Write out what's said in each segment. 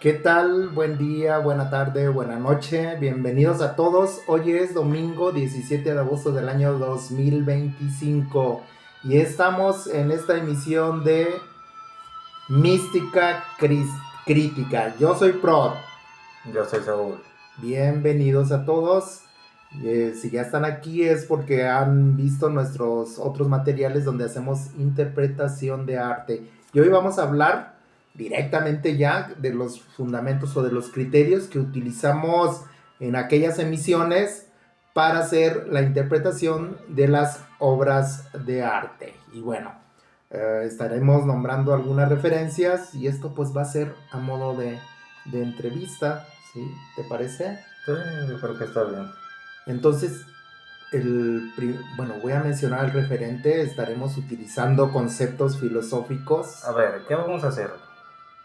¿Qué tal? Buen día, buena tarde, buena noche. Bienvenidos a todos. Hoy es domingo 17 de agosto del año 2025 y estamos en esta emisión de Mística Crítica. Yo soy Prod. Yo soy Saúl. Bienvenidos a todos. Si ya están aquí es porque han visto nuestros otros materiales donde hacemos interpretación de arte. Y hoy vamos a hablar directamente ya de los fundamentos o de los criterios que utilizamos en aquellas emisiones para hacer la interpretación de las obras de arte. Y bueno, estaremos nombrando algunas referencias y esto pues va a ser a modo de entrevista, ¿sí? ¿Te parece? Sí, yo creo que está bien. Entonces, bueno, voy a mencionar el referente, estaremos utilizando conceptos filosóficos. A ver, ¿qué vamos a hacer?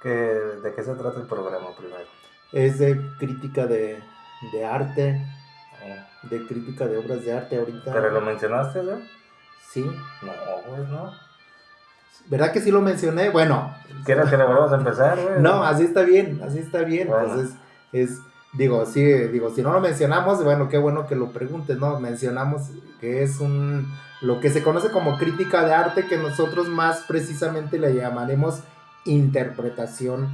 ¿De qué se trata el programa primero? Es de crítica de arte, Oh, de crítica de obras de arte ¿Pero lo ahorita. mencionaste ya? Sí, No, pues no. ¿verdad que sí lo mencioné? Bueno, ¿Quieres que le volvamos a empezar, güey? no, así está bien, así está bien. Pues Bueno, digo, si no lo mencionamos, bueno, qué bueno que lo preguntes, ¿no? Mencionamos que es lo que se conoce como crítica de arte, que nosotros más precisamente le llamaremos interpretación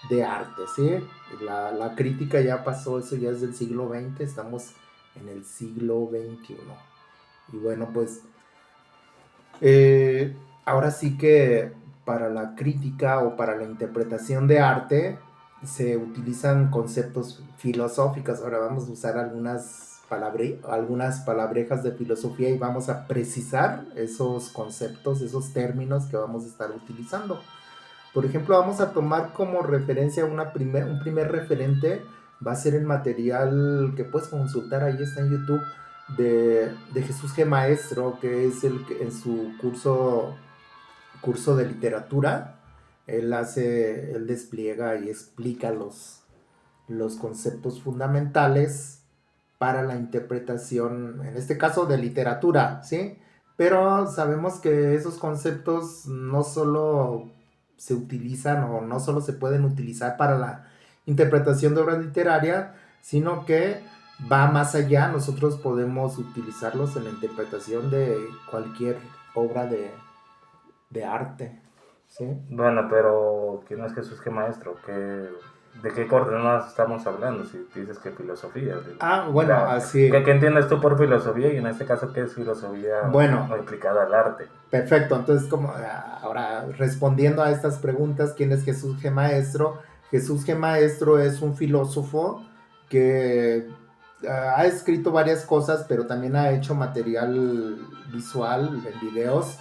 de arte, ¿sí? La crítica ya pasó, eso ya es del siglo XX, estamos en el siglo XXI. Y bueno, pues ahora sí que para la crítica o para la interpretación de arte se utilizan conceptos filosóficos. Ahora vamos a usar algunas palabrejas de filosofía y vamos a precisar esos conceptos, esos términos que vamos a estar utilizando. Por ejemplo, vamos a tomar como referencia un primer referente, va a ser el material que puedes consultar, ahí está en YouTube, de Jesús G. Maestro, que es el que en su curso de literatura, él despliega y explica los conceptos fundamentales para la interpretación, en este caso de literatura, ¿sí? Pero sabemos que esos conceptos no solo se utilizan o no solo se pueden utilizar para la interpretación de obras literarias, sino que va más allá, nosotros podemos utilizarlos en la interpretación de cualquier obra de arte, ¿sí? bueno, pero ¿quién es Jesús que maestro? ¿De qué coordenadas estamos hablando? Si dices que filosofía. Ah, O bueno, sea, así, ¿qué entiendes tú por filosofía? Y en este caso, ¿qué es filosofía bueno, aplicada al arte? perfecto. Entonces, como ahora respondiendo a estas preguntas, ¿quién es Jesús G. Maestro? Jesús G. Maestro es un filósofo que ha escrito varias cosas, pero también ha hecho material visual en videos,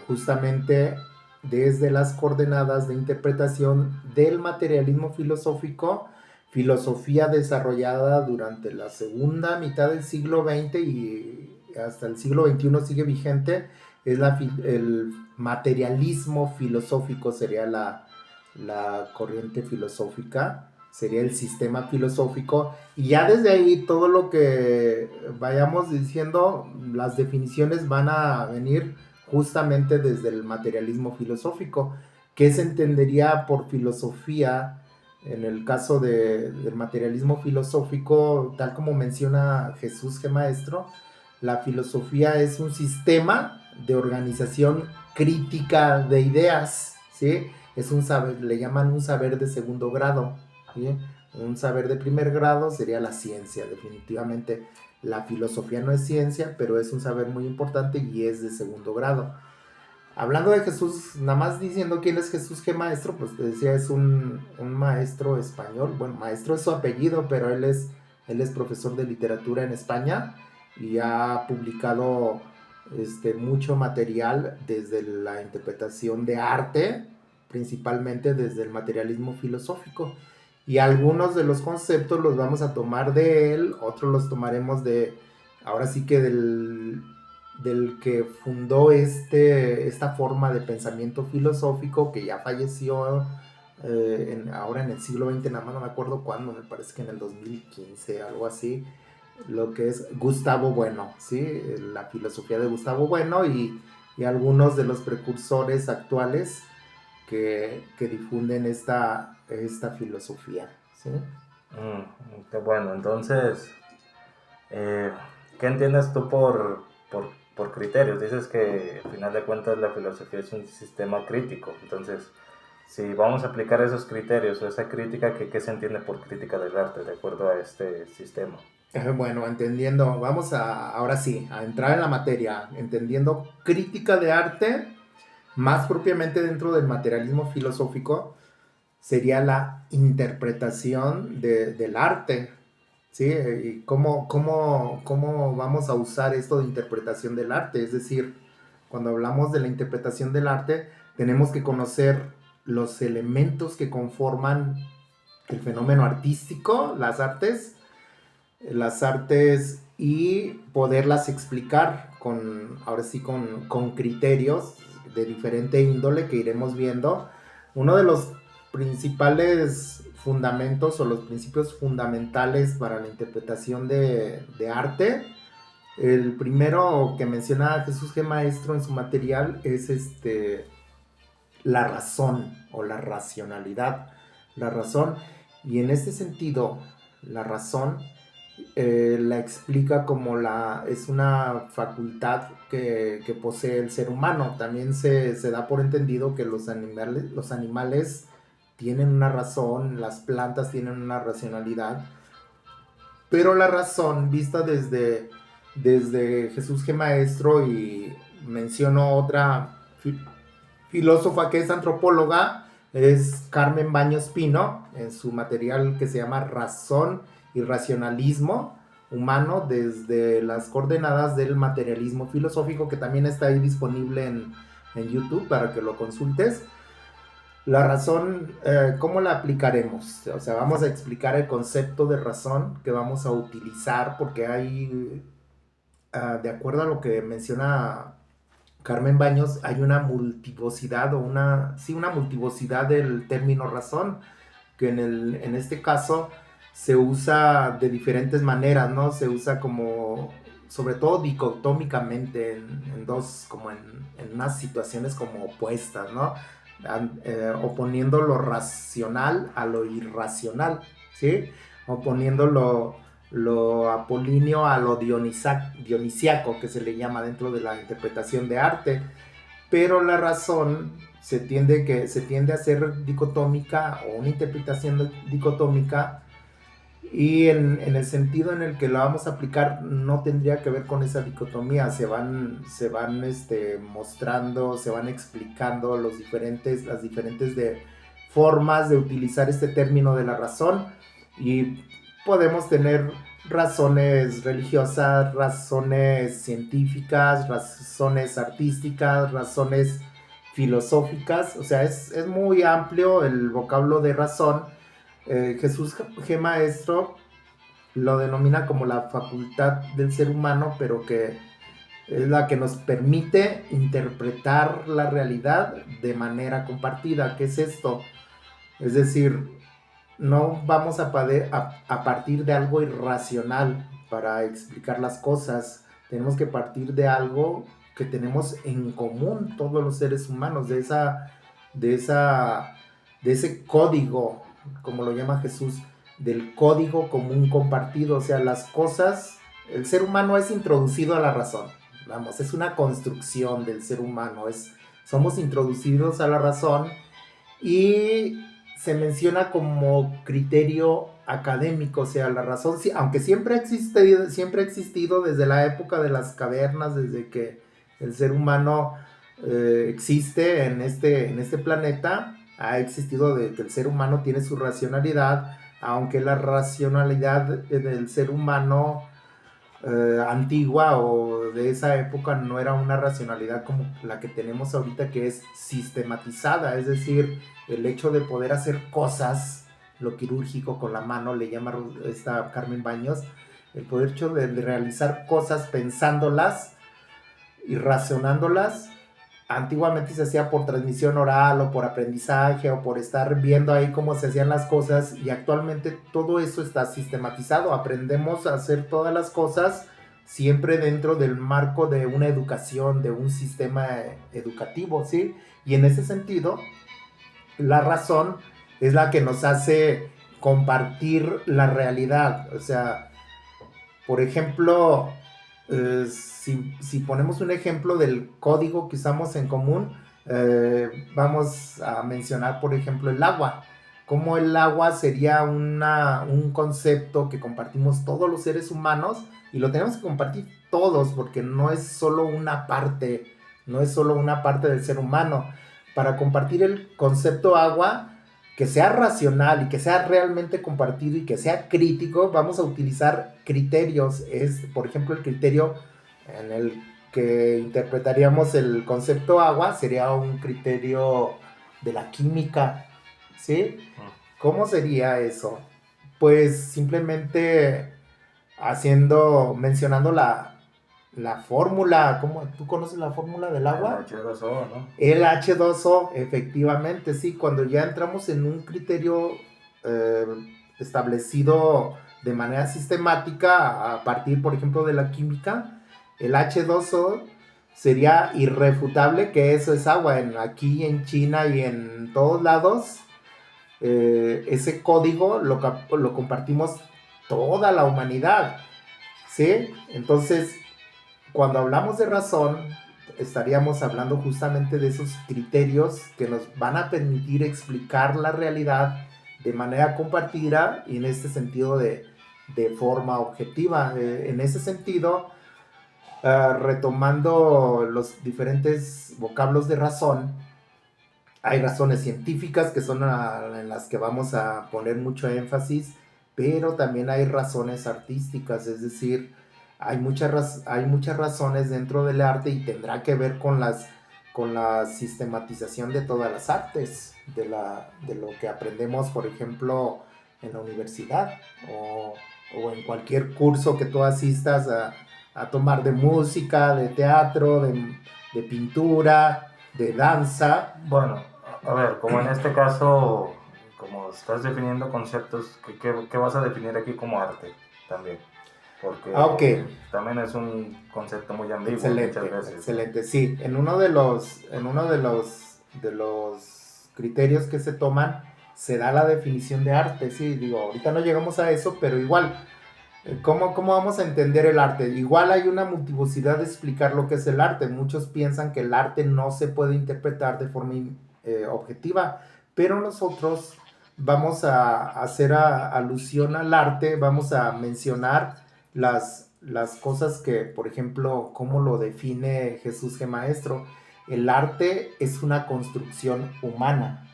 justamente desde las coordenadas de interpretación del materialismo filosófico, filosofía desarrollada durante la segunda mitad del siglo XX y hasta el siglo XXI sigue vigente. Es el materialismo filosófico, sería la corriente filosófica, sería el sistema filosófico, y ya desde ahí todo lo que vayamos diciendo, las definiciones van a venir justamente desde el materialismo filosófico. ¿Qué se entendería por filosofía en el caso del materialismo filosófico? Tal como menciona Jesús G. Maestro, la filosofía es un sistema de organización crítica de ideas, ¿sí? Es un saber, le llaman un saber de segundo grado, ¿sí? Un saber de primer grado sería la ciencia, definitivamente. La filosofía no es ciencia, pero es un saber muy importante y es de segundo grado. Hablando de Jesús, nada más diciendo quién es Jesús G. Maestro, pues te decía, es un maestro español. Bueno, maestro es su apellido, pero él es profesor de literatura en España y ha publicado mucho material desde la interpretación de arte, principalmente desde el materialismo filosófico. Y algunos de los conceptos los vamos a tomar de él, otros los tomaremos ahora sí que del que fundó esta forma de pensamiento filosófico, que ya falleció ahora en el siglo XX, nada más no me acuerdo cuándo, me parece que en el 2015, algo así, lo que es Gustavo Bueno, ¿sí? La filosofía de Gustavo Bueno y algunos de los precursores actuales que difunden esta filosofía, ¿sí? Qué bueno, entonces, eh, ¿qué entiendes tú por criterios? Dices que al final de cuentas la filosofía es un sistema crítico, entonces, si vamos a aplicar esos criterios o esa crítica, ¿qué se entiende por crítica del arte de acuerdo a este sistema? Bueno, entendiendo, vamos ahora sí, a entrar en la materia, entendiendo crítica de arte, más propiamente dentro del materialismo filosófico, sería la interpretación del arte, ¿sí? Y cómo vamos a usar esto de interpretación del arte. Es decir, cuando hablamos de la interpretación del arte, tenemos que conocer los elementos que conforman el fenómeno artístico, las artes y poderlas explicar ahora sí, con criterios de diferente índole que iremos viendo. Uno de los principales fundamentos o los principios fundamentales para la interpretación de arte, el primero que menciona Jesús G. Maestro en su material es la razón o la racionalidad. La razón, y en este sentido, la razón la explica como es una facultad que posee el ser humano. También se da por entendido que los animales tienen una razón, las plantas tienen una racionalidad, pero la razón vista desde Jesús G. Maestro, y menciono otra filósofa que es antropóloga, es Carmen Baños Pino, en su material que se llama Razón y Racionalismo Humano desde las coordenadas del materialismo filosófico, que también está ahí disponible en YouTube para que lo consultes. La razón, ¿cómo la aplicaremos? O sea, vamos a explicar el concepto de razón que vamos a utilizar, porque hay, de acuerdo a lo que menciona Carmen Baños, hay una multivocidad una multivocidad del término razón, que en este caso se usa de diferentes maneras, ¿no? Se usa como, sobre todo dicotómicamente, en dos, como en unas situaciones como opuestas, ¿no? Oponiendo lo racional a lo irracional, ¿sí? Oponiendo lo apolíneo a lo dionisiaco, que se le llama dentro de la interpretación de arte. Pero la razón se tiende a ser dicotómica, o una interpretación dicotómica, y en el sentido en el que la vamos a aplicar no tendría que ver con esa dicotomía. Se van mostrando, se van explicando las diferentes formas de utilizar este término de la razón, y podemos tener razones religiosas, razones científicas, razones artísticas, razones filosóficas. O sea, es muy amplio el vocablo de razón. Jesús G. Maestro lo denomina como la facultad del ser humano, pero que es la que nos permite interpretar la realidad de manera compartida. ¿Qué es esto? Es decir, no vamos a partir de algo irracional para explicar las cosas. Tenemos que partir de algo que tenemos en común todos los seres humanos, de ese código, como lo llama Jesús, del código común compartido. O sea, las cosas, el ser humano es introducido a la razón. Vamos, es una construcción del ser humano, somos introducidos a la razón, y se menciona como criterio académico. O sea, la razón, aunque siempre ha existido desde la época de las cavernas, desde que el ser humano existe en este planeta, ha existido de que el ser humano tiene su racionalidad, aunque la racionalidad del ser humano antigua o de esa época no era una racionalidad como la que tenemos ahorita, que es sistematizada. Es decir, el hecho de poder hacer cosas, lo quirúrgico con la mano, le llama esta Carmen Baños, el poder hecho de realizar cosas pensándolas y razonándolas. Antiguamente se hacía por transmisión oral o por aprendizaje o por estar viendo ahí cómo se hacían las cosas, y actualmente todo eso está sistematizado. Aprendemos a hacer todas las cosas siempre dentro del marco de una educación, de un sistema educativo, ¿sí? Y en ese sentido, la razón es la que nos hace compartir la realidad. O sea, por ejemplo, si ponemos un ejemplo del código que usamos en común, vamos a mencionar, por ejemplo, el agua. Como el agua sería un concepto que compartimos todos los seres humanos y lo tenemos que compartir todos porque no es solo una parte, no es solo una parte del ser humano. Para compartir el concepto agua, que sea racional y que sea realmente compartido y que sea crítico, vamos a utilizar criterios. Es, por ejemplo, el criterio en el que interpretaríamos el concepto agua sería un criterio de la química, ¿sí? ¿Cómo sería eso? Pues simplemente mencionando la fórmula. ¿Cómo? ¿Tú conoces la fórmula del agua? El H2O, ¿no? El H2O, efectivamente, sí. Cuando ya entramos en un criterio eh, establecido de manera sistemática a partir, por ejemplo, de la química, el H2O sería irrefutable que eso es agua. Aquí en China y en todos lados, ese código lo compartimos toda la humanidad, ¿sí? Entonces, cuando hablamos de razón, estaríamos hablando justamente de esos criterios que nos van a permitir explicar la realidad de manera compartida y en este sentido de forma objetiva. En ese sentido, retomando los diferentes vocablos de razón, hay razones científicas que son en las que vamos a poner mucho énfasis, pero también hay razones artísticas, es decir, hay muchas razones dentro del arte y tendrá que ver con la sistematización de todas las artes, de lo que aprendemos, por ejemplo, en la universidad o en cualquier curso que tú asistas a tomar de música, de teatro, de pintura, de danza. Bueno, a ver, como en este caso, como estás definiendo conceptos, ¿qué vas a definir aquí como arte también? Porque Ok, también es un concepto muy ambiguo excelente, muchas veces. excelente. Sí, en uno de los criterios que se toman se da la definición de arte. Sí, digo, ahorita no llegamos a eso, pero igual, ¿cómo vamos a entender el arte? Igual hay una multiplicidad de explicar lo que es el arte. Muchos piensan que el arte no se puede interpretar de forma objetiva, pero nosotros vamos a hacer alusión al arte, vamos a mencionar las cosas que, por ejemplo, cómo lo define Jesús G. Maestro. El arte es una construcción humana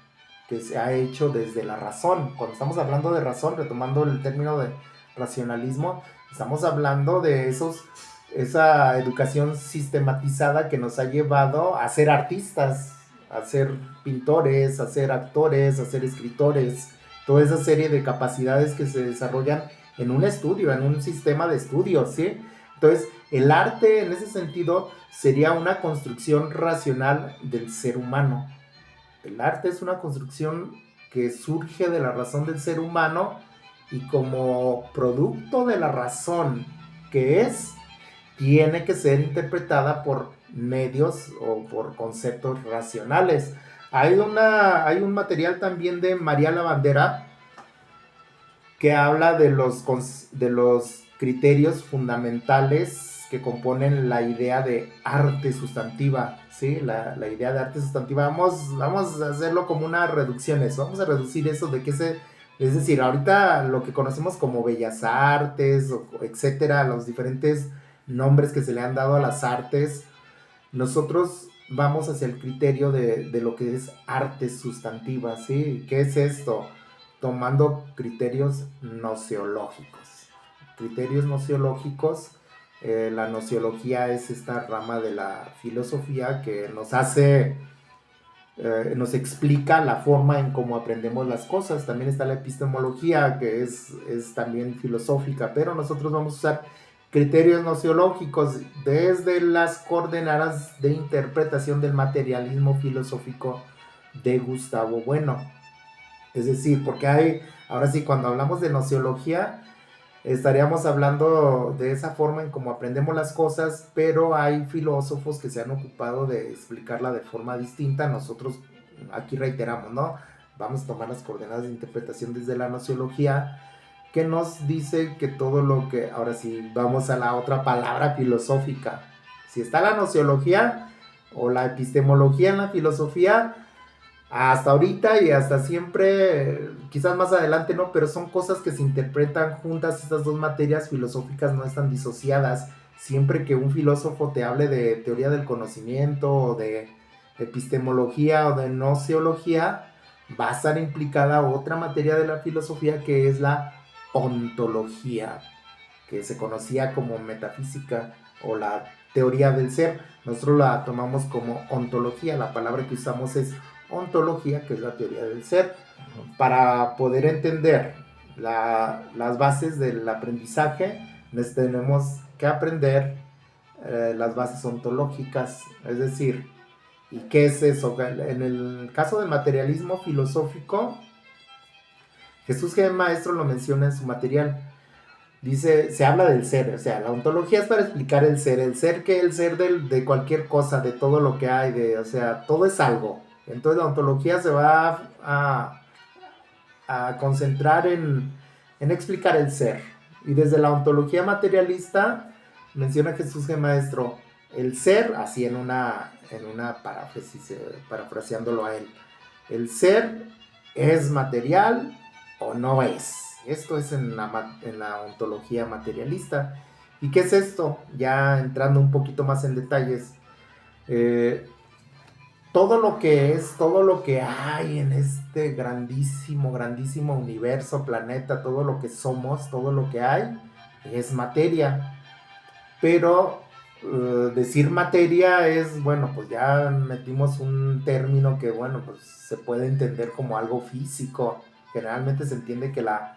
que se ha hecho desde la razón. Cuando estamos hablando de razón, retomando el término de racionalismo, estamos hablando de esa educación sistematizada que nos ha llevado a ser artistas, a ser pintores, a ser actores, a ser escritores, toda esa serie de capacidades que se desarrollan en un estudio, en un sistema de estudios, ¿sí? Entonces, el arte en ese sentido sería una construcción racional del ser humano. El arte es una construcción que surge de la razón del ser humano y como producto de la razón que es, tiene que ser interpretada por medios o por conceptos racionales. Hay un material también de María Lavandera que habla de los criterios fundamentales que componen la idea de arte sustantiva, ¿sí? La idea de arte sustantiva. Vamos a hacerlo como una reducción eso, vamos a reducir eso de que es decir, ahorita lo que conocemos como bellas artes, etcétera, los diferentes nombres que se le han dado a las artes, nosotros vamos hacia el criterio de lo que es arte sustantiva, ¿sí? ¿Qué es esto? Tomando criterios nociológicos. Criterios nociológicos, la nociología es esta rama de la filosofía que nos explica la forma en cómo aprendemos las cosas. También está la epistemología, que es también filosófica, pero nosotros vamos a usar criterios nociológicos desde las coordenadas de interpretación del materialismo filosófico de Gustavo Bueno. Es decir, porque ahora sí, cuando hablamos de nociología, estaríamos hablando de esa forma en cómo aprendemos las cosas, pero hay filósofos que se han ocupado de explicarla de forma distinta. Nosotros aquí reiteramos, ¿no? vamos a tomar las coordenadas de interpretación desde la nociología, que nos dice que todo lo que, ahora sí, vamos a la otra palabra filosófica. Si está la nociología o la epistemología en la filosofía, hasta ahorita y hasta siempre, quizás más adelante no, pero son cosas que se interpretan juntas. Estas dos materias filosóficas no están disociadas. Siempre que un filósofo te hable de teoría del conocimiento o de epistemología o de nociología, va a estar implicada otra materia de la filosofía, que es la ontología, que se conocía como metafísica o la teoría del ser. Nosotros la tomamos como ontología. La palabra que usamos es ontología, que es la teoría del ser. Para poder entender las bases del aprendizaje, tenemos que aprender las bases ontológicas. Es decir, ¿y qué es eso? En el caso del materialismo filosófico, Jesús G. Maestro lo menciona en su material. Dice, se habla del ser, o sea, la ontología es para explicar el ser que el ser de cualquier cosa, de todo lo que hay, o sea, todo es algo. Entonces la ontología se va a concentrar en explicar el ser. Y desde la ontología materialista, menciona Jesús G. Maestro, el ser, así en una paráfrasis, parafraseándolo a él, el ser es material o no es. Esto es en la ontología materialista. ¿Y qué es esto? Ya entrando un poquito más en detalles. Todo lo que es, todo lo que hay en este grandísimo, grandísimo universo, planeta, todo lo que somos, todo lo que hay, es materia. Pero decir materia es, bueno, pues ya metimos un término que, bueno, pues se puede entender como algo físico. Generalmente se entiende que la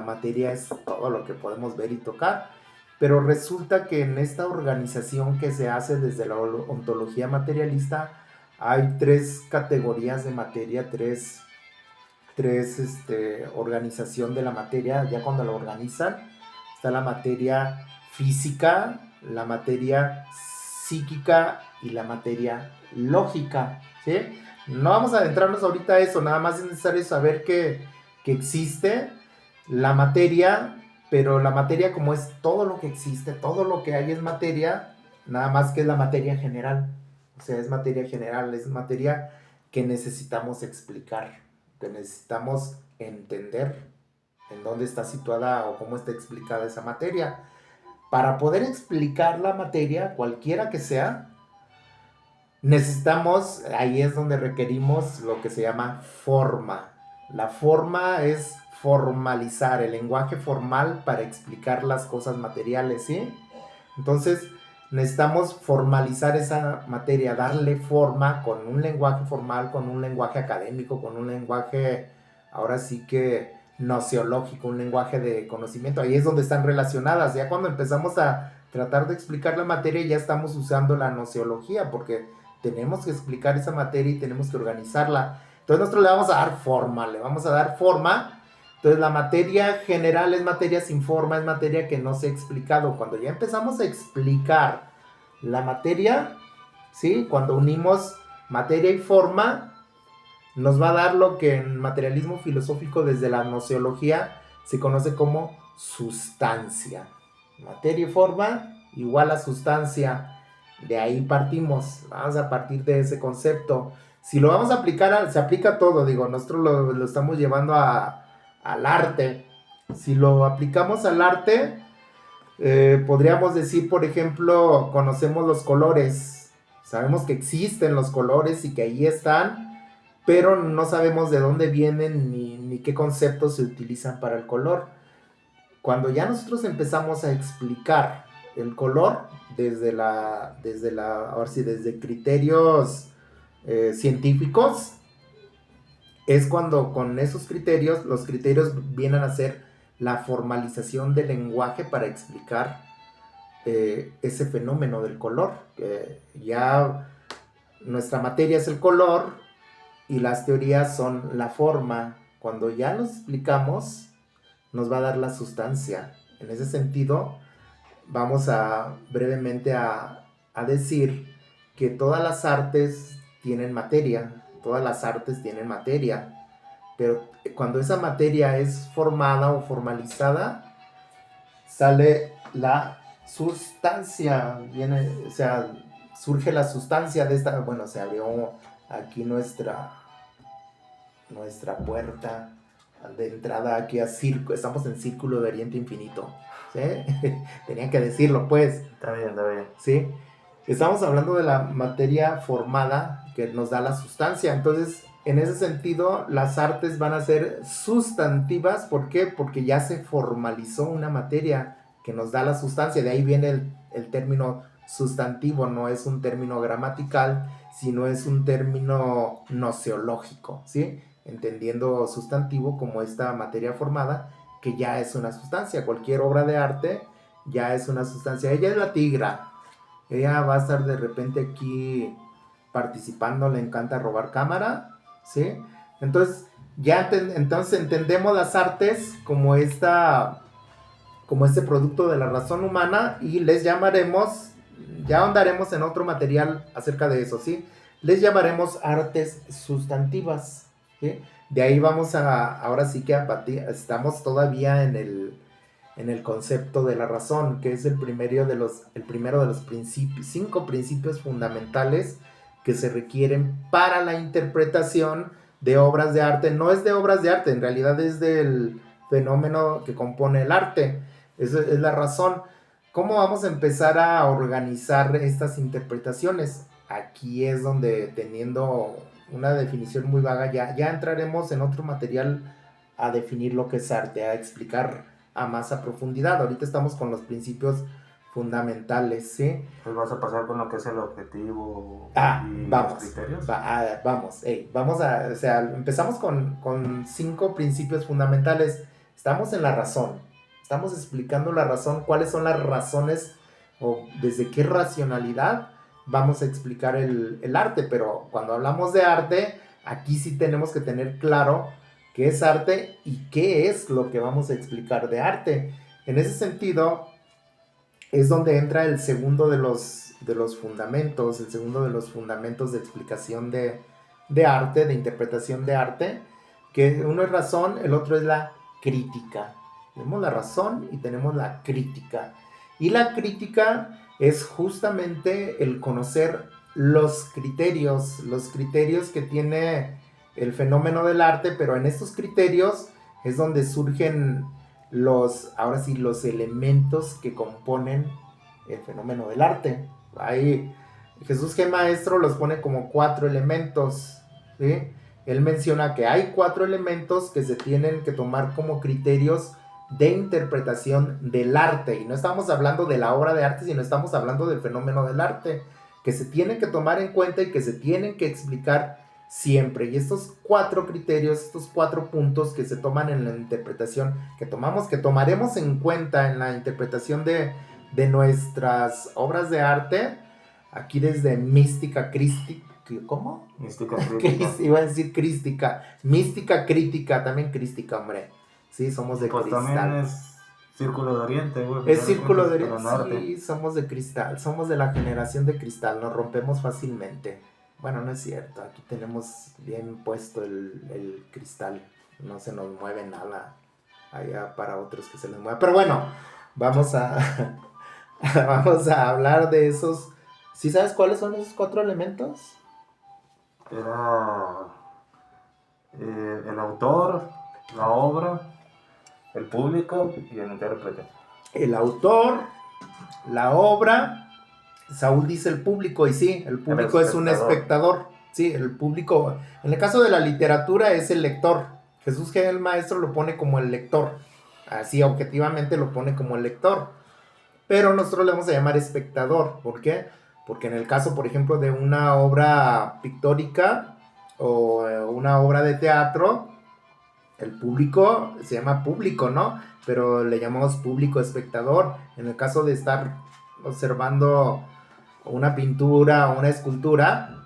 materia es todo lo que podemos ver y tocar, pero resulta que en esta organización que se hace desde la ontología materialista hay 3 categorías de materia, tres organización de la materia. Ya cuando la organizan, está la materia física, la materia psíquica y la materia lógica, ¿sí? No vamos a adentrarnos ahorita a eso, nada más es necesario saber que existe la materia, pero la materia, como es todo lo que existe, todo lo que hay es materia, nada más que es la materia general. O sea, es materia general, es materia que necesitamos explicar, que necesitamos entender en dónde está situada o cómo está explicada esa materia. Para poder explicar la materia, cualquiera que sea, necesitamos, ahí es donde requerimos lo que se llama forma. La forma es formalizar, el lenguaje formal para explicar las cosas materiales, ¿sí? Entonces, necesitamos formalizar esa materia, darle forma con un lenguaje formal, con un lenguaje académico, con un lenguaje, ahora sí que nociológico, un lenguaje de conocimiento. Ahí es donde están relacionadas. Ya cuando empezamos a tratar de explicar la materia, ya estamos usando la nociología, porque tenemos que explicar esa materia y tenemos que organizarla. Entonces nosotros le vamos a dar forma, Entonces la materia general es materia sin forma, es materia que no se ha explicado. Cuando ya empezamos a explicar la materia, ¿sí? Cuando unimos materia y forma, nos va a dar lo que en materialismo filosófico desde la nociología se conoce como sustancia. Materia y forma igual a sustancia. De ahí partimos, vamos a partir de ese concepto. Si lo vamos a aplicar, se aplica todo, digo, nosotros lo estamos llevando al arte. Si lo aplicamos al arte, podríamos decir, por ejemplo, conocemos los colores, sabemos que existen los colores y que ahí están, pero no sabemos de dónde vienen ni qué conceptos se utilizan para el color. Cuando ya nosotros empezamos a explicar el color desde criterios científicos, es cuando con esos criterios, los criterios vienen a ser la formalización del lenguaje para explicar ese fenómeno del color. Ya nuestra materia es el color y las teorías son la forma. Cuando ya los explicamos, nos va a dar la sustancia. En ese sentido, vamos brevemente a decir que todas las artes tienen materia, todas las artes tienen materia. pero cuando esa materia es formada o formalizada, sale la sustancia, o sea, surge la sustancia de esta, bueno, se abrió aquí nuestra puerta de entrada aquí a Círculo, estamos en Círculo de Oriente Infinito, ¿sí? Tenía que decirlo, pues. Está bien, está bien. ¿Sí? Estamos hablando de la materia formada que nos da la sustancia, entonces, en ese sentido, las artes van a ser sustantivas, ¿por qué? Porque ya se formalizó una materia que nos da la sustancia, de ahí viene el término sustantivo, no es un término gramatical, sino es un término noseológico, ¿sí? Entendiendo sustantivo como esta materia formada, que ya es una sustancia. Cualquier obra de arte ya es una sustancia. Ella es la tigra. Ella va a estar de repente aquí participando, le encanta robar cámara, ¿sí? Entonces, entonces entendemos las artes como este producto de la razón humana y les llamaremos, ya ahondaremos en otro material acerca de eso, ¿sí? Les llamaremos artes sustantivas, ¿sí? De ahí vamos ahora sí que estamos todavía en el concepto de la razón, que es el primero de los principios, 5 principios fundamentales que se requieren para la interpretación de obras de arte. No es de obras de arte, en realidad es del fenómeno que compone el arte. Esa es la razón. ¿Cómo vamos a empezar a organizar estas interpretaciones? Aquí es donde, teniendo una definición muy vaga, ya entraremos en otro material a definir lo que es arte, a explicar a más a profundidad. Ahorita estamos con los principios fundamentales, ¿sí? Pues vas a pasar con lo que es el objetivo y vamos, los criterios. O sea, empezamos con 5 principios fundamentales. Estamos en la razón. Estamos explicando la razón, cuáles son las razones o desde qué racionalidad vamos a explicar el arte. Pero cuando hablamos de arte, aquí sí tenemos que tener claro qué es arte y qué es lo que vamos a explicar de arte. En ese sentido, es donde entra el segundo de los fundamentos, el segundo de los fundamentos de explicación de arte, de interpretación de arte, que uno es razón, el otro es la crítica. Tenemos la razón y tenemos la crítica. Y la crítica es justamente el conocer los criterios que tiene el fenómeno del arte, pero en estos criterios es donde surgen los elementos que componen el fenómeno del arte. Ahí Jesús G. Maestro los pone como 4 elementos, ¿sí? Él menciona que hay 4 elementos que se tienen que tomar como criterios de interpretación del arte, y no estamos hablando de la obra de arte, sino estamos hablando del fenómeno del arte, que se tienen que tomar en cuenta y que se tienen que explicar siempre. Y estos 4 criterios, estos 4 puntos que se toman en la interpretación, que tomaremos en cuenta en la interpretación de nuestras obras de arte, aquí desde mística crística, ¿cómo? Mística crítica. Iba a decir crística, mística crítica, también crística, hombre. Sí, somos de pues cristal. También es Círculo de Oriente, güey. Es Círculo de Oriente, sí, somos de cristal, somos de la generación de cristal, nos rompemos fácilmente. Bueno, no es cierto, aquí tenemos bien puesto el cristal, no se nos mueve nada, allá para otros que se les mueve. Pero bueno, vamos a hablar de esos. ¿Sí sabes cuáles son esos 4 elementos? Era el autor, la obra, el público y el intérprete. El autor, la obra. Saúl dice el público, y sí, el público es un espectador. Sí, el público, en el caso de la literatura, es el lector. Jesús G. el Maestro lo pone como el lector. Así, objetivamente lo pone como el lector. Pero nosotros le vamos a llamar espectador. ¿Por qué? Porque en el caso, por ejemplo, de una obra pictórica o una obra de teatro, el público se llama público, ¿no? Pero le llamamos público espectador. En el caso de estar observando una pintura o una escultura,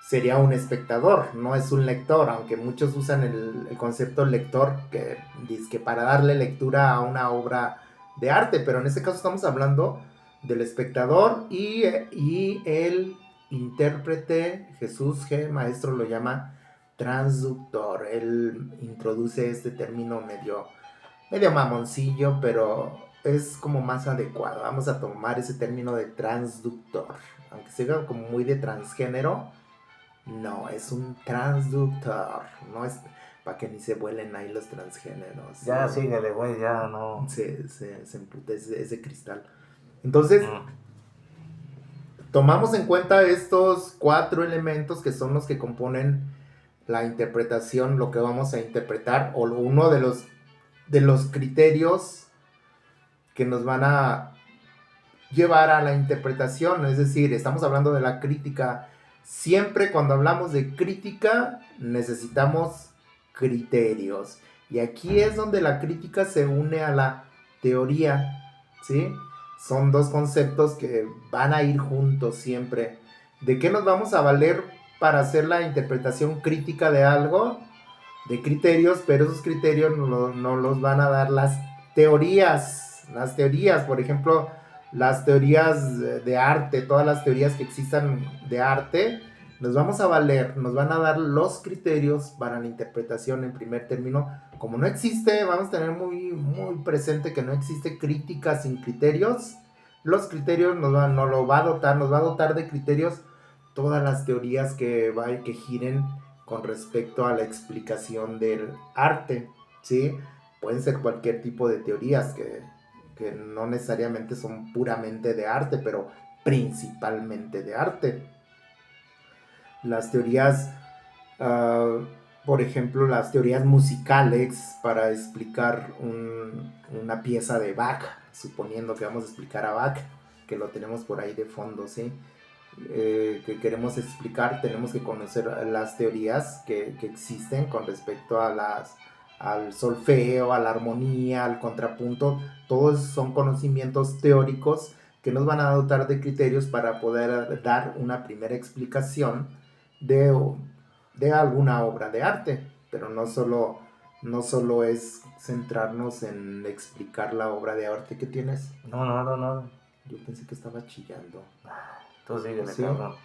sería un espectador, no es un lector, aunque muchos usan el concepto lector que dice que para darle lectura a una obra de arte, pero en este caso estamos hablando del espectador y el intérprete. Jesús G. Maestro lo llama transductor. Él introduce este término medio mamoncillo, pero es como más adecuado. Vamos a tomar ese término de transductor. Aunque sea como muy de transgénero, no, es un transductor. No es para que ni se vuelen ahí los transgéneros. Ya, síguele, güey, ya no. Se emputa ese cristal. Entonces, tomamos en cuenta estos 4 elementos que son los que componen la interpretación, lo que vamos a interpretar, o uno de los criterios que nos van a llevar a la interpretación. Es decir, estamos hablando de la crítica. Siempre cuando hablamos de crítica necesitamos criterios. Y aquí es donde la crítica se une a la teoría, ¿sí? Son dos conceptos que van a ir juntos siempre. ¿De qué nos vamos a valer para hacer la interpretación crítica de algo? De criterios, pero esos criterios no los van a dar las teorías. Las teorías, por ejemplo, las teorías de arte, todas las teorías que existan de arte, nos vamos a valer, nos van a dar los criterios para la interpretación en primer término. Como no existe, vamos a tener muy presente que no existe crítica sin criterios. Los criterios nos lo va a dotar de criterios todas las teorías que giren con respecto a la explicación del arte, ¿sí? Pueden ser cualquier tipo de teorías que no necesariamente son puramente de arte, pero principalmente de arte. Las teorías, por ejemplo, las teorías musicales para explicar una pieza de Bach, suponiendo que vamos a explicar a Bach, que lo tenemos por ahí de fondo, ¿sí? Que queremos explicar, tenemos que conocer las teorías que existen con respecto a al solfeo, a la armonía, al contrapunto. Todos son conocimientos teóricos que nos van a dotar de criterios para poder dar una primera explicación de alguna obra de arte. Pero no solo es centrarnos en explicar la obra de arte que tienes. No. Yo pensé que estaba chillando. Tú síguele, Sí. cabrón.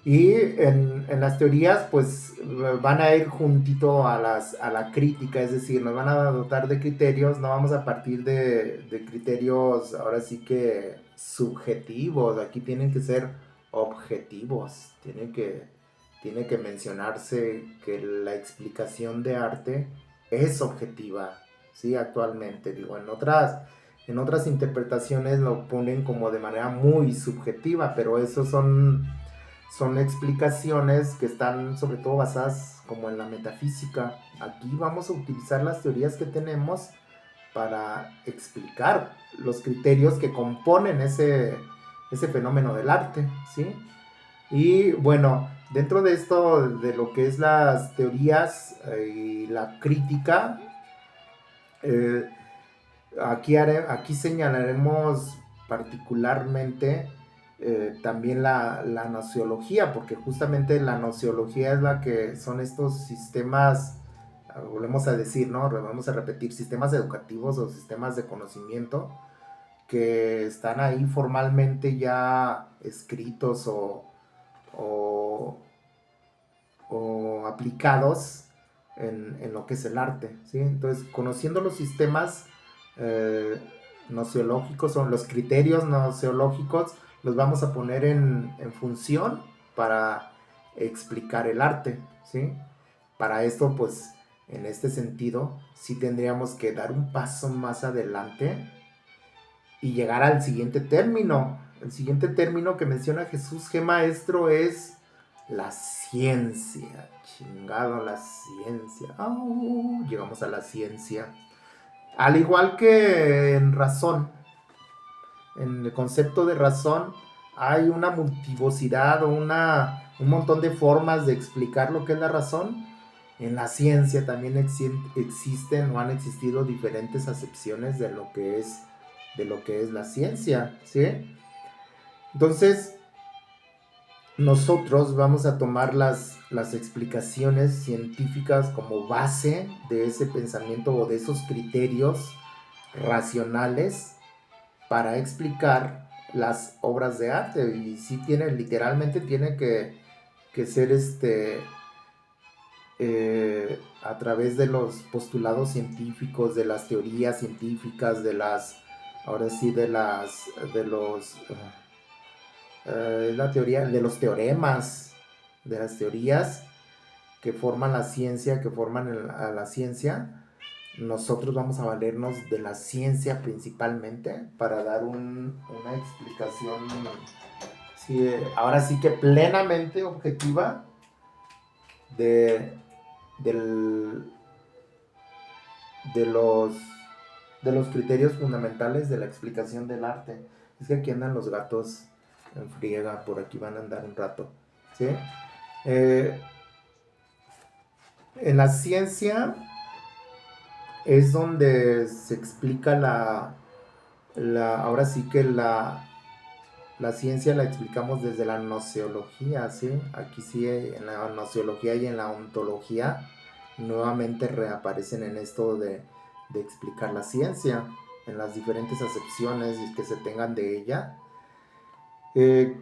Y en las teorías, pues van a ir juntito a la crítica, es decir, nos van a dotar de criterios, no vamos a partir de criterios ahora sí que subjetivos, aquí tienen que ser objetivos, tiene que mencionarse que la explicación de arte es objetiva, ¿sí? Actualmente, digo, en otras interpretaciones lo ponen como de manera muy subjetiva, pero esos son explicaciones que están sobre todo basadas como en la metafísica. Aquí vamos a utilizar las teorías que tenemos para explicar los criterios que componen ese fenómeno del arte, ¿sí? Y bueno, dentro de esto, de lo que es las teorías y la crítica, aquí señalaremos particularmente también la nociología, porque justamente la nociología es la que son estos sistemas, volvemos a decir, ¿no? Vamos a repetir, sistemas educativos o sistemas de conocimiento que están ahí formalmente ya escritos o aplicados en lo que es el arte, ¿sí? Entonces, conociendo los sistemas nociológicos, son los criterios nociológicos, los vamos a poner en función para explicar el arte, ¿sí? Para esto, pues, en este sentido, sí tendríamos que dar un paso más adelante y llegar al siguiente término. El siguiente término que menciona Jesús G. Maestro es la ciencia. Chingado, la ciencia. Llegamos a la ciencia. Al igual que en razón, en el concepto de razón, hay una multivocidad o un montón de formas de explicar lo que es la razón. En la ciencia también existen o han existido diferentes acepciones de lo que es la ciencia, ¿sí? Entonces, nosotros vamos a tomar las explicaciones científicas como base de ese pensamiento o de esos criterios racionales para explicar las obras de arte. Y sí literalmente tiene que ser a través de los postulados científicos, de las teorías científicas, ahora sí, la teoría de los teoremas, de las teorías que forman la ciencia, que forman a la ciencia. Nosotros vamos a valernos de la ciencia principalmente para dar una explicación, sí, ahora sí que plenamente objetiva de, del- de los, de los criterios fundamentales de la explicación del arte. Es que aquí andan los gatos en friega, por aquí van a andar un rato, ¿sí? Eh, en la ciencia es donde se explica ahora sí que la ciencia la explicamos desde la nociología, ¿sí? Aquí sí, en la nociología y en la ontología, nuevamente reaparecen en esto de explicar la ciencia, en las diferentes acepciones que se tengan de ella. Eh,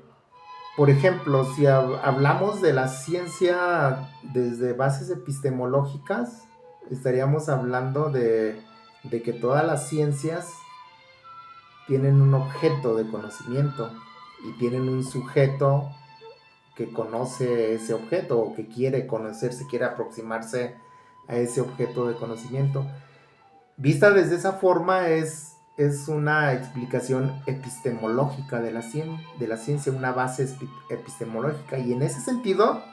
por ejemplo, si hablamos de la ciencia desde bases epistemológicas, estaríamos hablando de que todas las ciencias tienen un objeto de conocimiento y tienen un sujeto que conoce ese objeto o que quiere conocerse, quiere aproximarse a ese objeto de conocimiento. Vista desde esa forma es una explicación epistemológica de la ciencia, una base epistemológica. Y en ese sentido,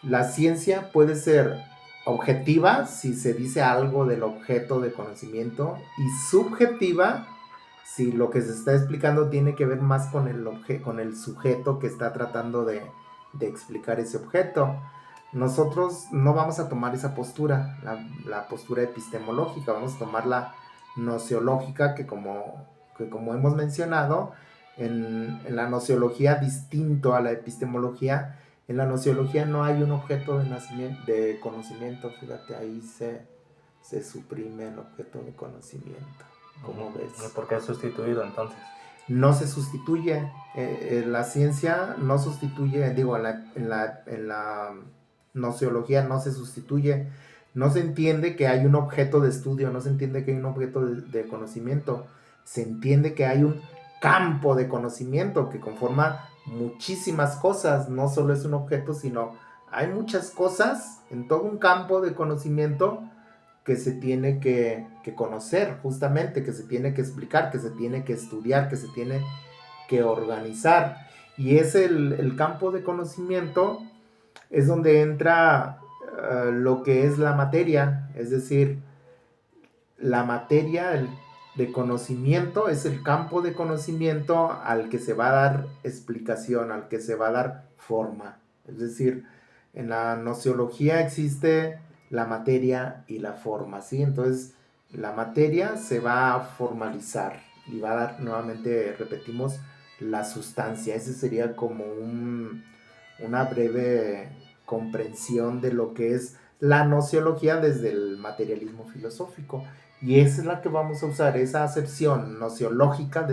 la ciencia puede ser objetiva si se dice algo del objeto de conocimiento y subjetiva si lo que se está explicando tiene que ver más con con el sujeto que está tratando de explicar ese objeto. Nosotros no vamos a tomar esa postura, la postura epistemológica, vamos a tomar la nociológica que como hemos mencionado, en la nociología distinto a la epistemología, en la nociología no hay un objeto de conocimiento, fíjate, ahí se suprime el objeto de conocimiento. ¿Cómo ves? ¿Por qué es sustituido entonces? No se sustituye. La ciencia no sustituye, digo, en la nociología no se sustituye. No se entiende que hay un objeto de estudio, no se entiende que hay un objeto de conocimiento. Se entiende que hay un campo de conocimiento que conforma muchísimas cosas. No solo es un objeto, sino hay muchas cosas en todo un campo de conocimiento que se tiene que conocer, justamente, que se tiene que explicar, que se tiene que estudiar, que se tiene que organizar. Y es el campo de conocimiento, es donde entra lo que es la materia, es decir, la materia de conocimiento es el campo de conocimiento al que se va a dar explicación, al que se va a dar forma. Es decir, en la nociología existe la materia y la forma, ¿sí? Entonces, la materia se va a formalizar y va a dar, nuevamente repetimos, la sustancia. Ese sería como una breve comprensión de lo que es la nociología desde el materialismo filosófico. Y esa es la que vamos a usar, esa acepción nociológica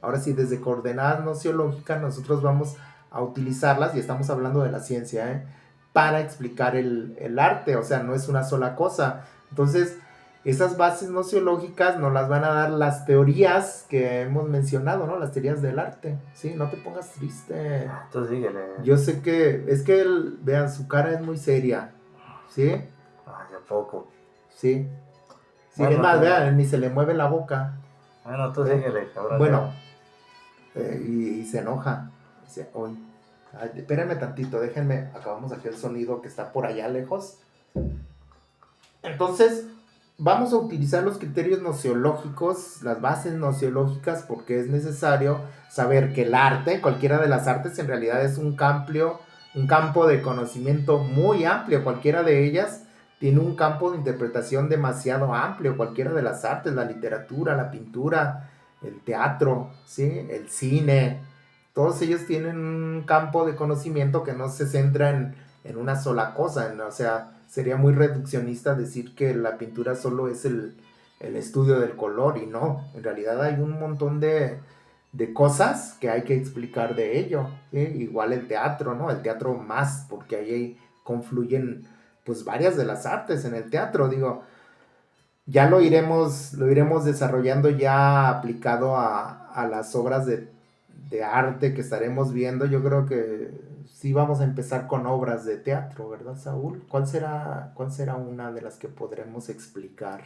ahora sí, desde coordenadas nociológicas, nosotros vamos a utilizarlas, y estamos hablando de la ciencia, para explicar el arte, o sea, no es una sola cosa. Entonces, esas bases nociológicas nos las van a dar las teorías que hemos mencionado, ¿no? Las teorías del arte, ¿sí? No te pongas triste. Tú síguele. Yo sé que vean, su cara es muy seria, ¿sí? Ay, ¿a poco? Sí. Sí, Bueno, es más, vean, ni se le mueve la boca. Bueno, tú síguele, cabrón. Bueno, y se enoja. Dice, oye, espérenme tantito, déjenme, acabamos aquí el sonido que está por allá lejos. Entonces, vamos a utilizar los criterios nociológicos, las bases nociológicas, porque es necesario saber que el arte, cualquiera de las artes, en realidad es un campo de conocimiento muy amplio. Cualquiera de ellas tiene un campo de interpretación demasiado amplio. Cualquiera de las artes, la literatura, la pintura, el teatro, ¿sí? El cine, todos ellos tienen un campo de conocimiento que no se centra en una sola cosa, o sea, sería muy reduccionista decir que la pintura solo es el estudio del color, y no, en realidad hay un montón de cosas que hay que explicar de ello, ¿sí? Igual el teatro, ¿no? El teatro más, porque ahí confluyen pues varias de las artes en el teatro, digo, ya lo iremos desarrollando ya aplicado a las obras de arte que estaremos viendo. Yo creo que sí vamos a empezar con obras de teatro, ¿verdad, Saúl? Cuál será una de las que podremos explicar?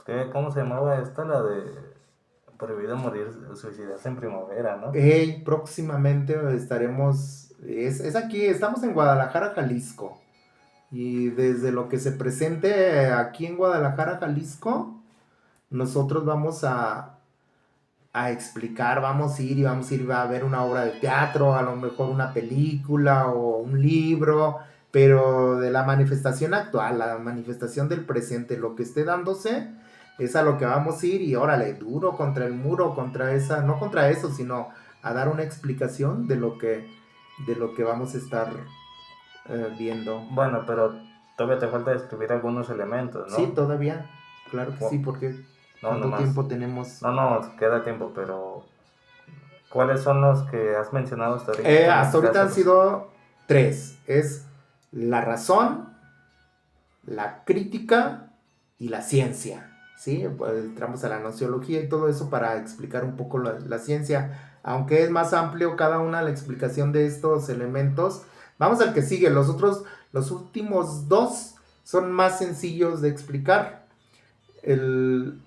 Pues, ¿cómo se llamaba esta? La de Prohibido morir, suicidarse en primavera, ¿no? Hey, próximamente estaremos, es aquí, estamos en Guadalajara, Jalisco. Y desde lo que se presente aquí en Guadalajara, Jalisco, nosotros vamos a explicar, vamos a ir a ver una obra de teatro, a lo mejor una película o un libro, pero de la manifestación actual, la manifestación del presente, lo que esté dándose, es a lo que vamos a ir y órale, duro contra el muro, contra esa, no contra eso, sino a dar una explicación de lo que vamos a estar viendo. Bueno, pero todavía te falta describir algunos elementos, Sí, ¿no? todavía, claro que sí, Bu- porque No, ¿cuánto nomás. tiempo tenemos? No, no, queda tiempo, pero ¿cuáles son los que has mencionado hasta ahorita? Para Hasta ahorita han indicárselos. sido tres. Es la razón, la crítica y la ciencia. ¿Sí? Pues, entramos a la nociología y todo eso para explicar un poco la ciencia. Aunque es más amplio cada una la explicación de estos elementos. Vamos al que sigue. Los otros, los últimos dos son más sencillos de explicar. El,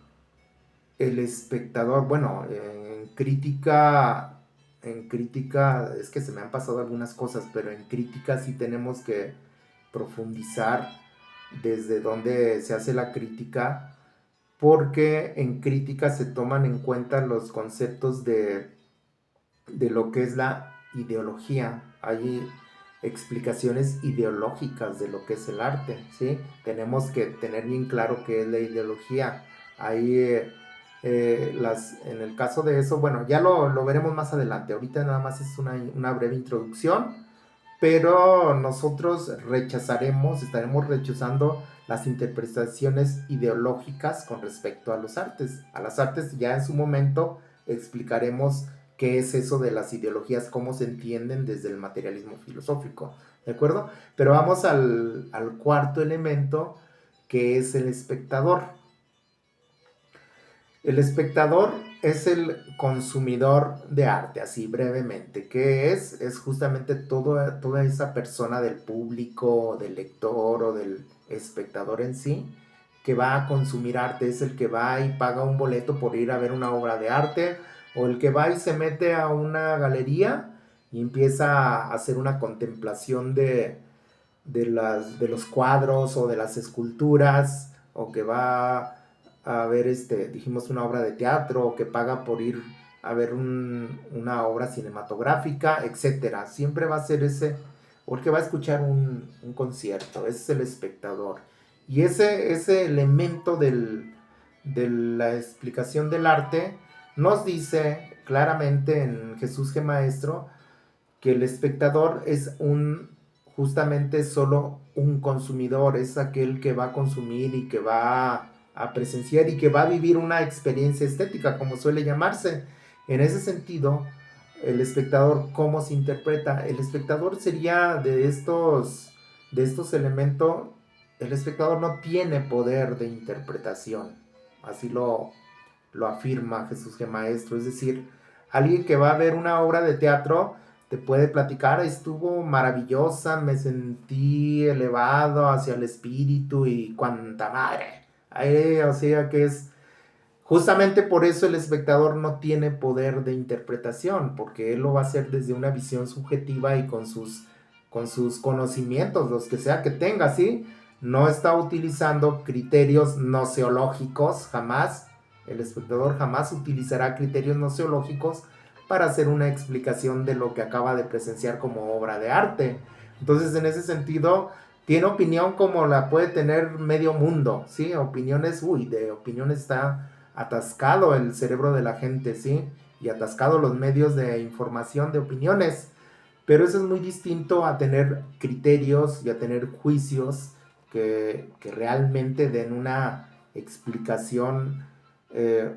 el espectador, bueno, en crítica, es que se me han pasado algunas cosas, pero en crítica sí tenemos que profundizar desde dónde se hace la crítica, porque en crítica se toman en cuenta los conceptos de lo que es la ideología. Hay explicaciones ideológicas de lo que es el arte, ¿sí? Tenemos que tener bien claro qué es la ideología. Hay en el caso de eso, bueno, ya lo veremos más adelante. Ahorita nada más es una breve introducción, pero nosotros estaremos rechazando las interpretaciones ideológicas con respecto a los artes. A las artes ya en su momento explicaremos qué es eso de las ideologías, cómo se entienden desde el materialismo filosófico, ¿de acuerdo? Pero vamos al cuarto elemento, que es el espectador. El espectador es el consumidor de arte, así brevemente. ¿Qué es? Es justamente toda esa persona del público, del lector o del espectador en sí, que va a consumir arte. Es el que va y paga un boleto por ir a ver una obra de arte, o el que va y se mete a una galería y empieza a hacer una contemplación de los cuadros o de las esculturas, o que va a ver, dijimos, una obra de teatro, o que paga por ir a ver una obra cinematográfica, etcétera. Siempre va a ser ese, o el que va a escuchar un concierto, ese es el espectador. Y ese elemento de la explicación del arte nos dice claramente en Jesús G. Maestro que el espectador es justamente solo un consumidor, es aquel que va a consumir y que va a presenciar y que va a vivir una experiencia estética, como suele llamarse. En ese sentido, el espectador, ¿cómo se interpreta? El espectador sería de estos elementos, el espectador no tiene poder de interpretación, así lo afirma Jesús G. Maestro, es decir, alguien que va a ver una obra de teatro te puede platicar, estuvo maravillosa, me sentí elevado hacia el espíritu y cuanta madre. O sea que es justamente por eso el espectador no tiene poder de interpretación, porque él lo va a hacer desde una visión subjetiva y con sus conocimientos, los que sea que tenga, ¿sí? No está utilizando criterios noceológicos, jamás. El espectador jamás utilizará criterios noceológicos para hacer una explicación de lo que acaba de presenciar como obra de arte. Entonces, en ese sentido, tiene opinión como la puede tener medio mundo, ¿sí? Opiniones, de opiniones está atascado el cerebro de la gente, ¿sí? Y atascado los medios de información de opiniones. Pero eso es muy distinto a tener criterios y a tener juicios que realmente den una explicación eh,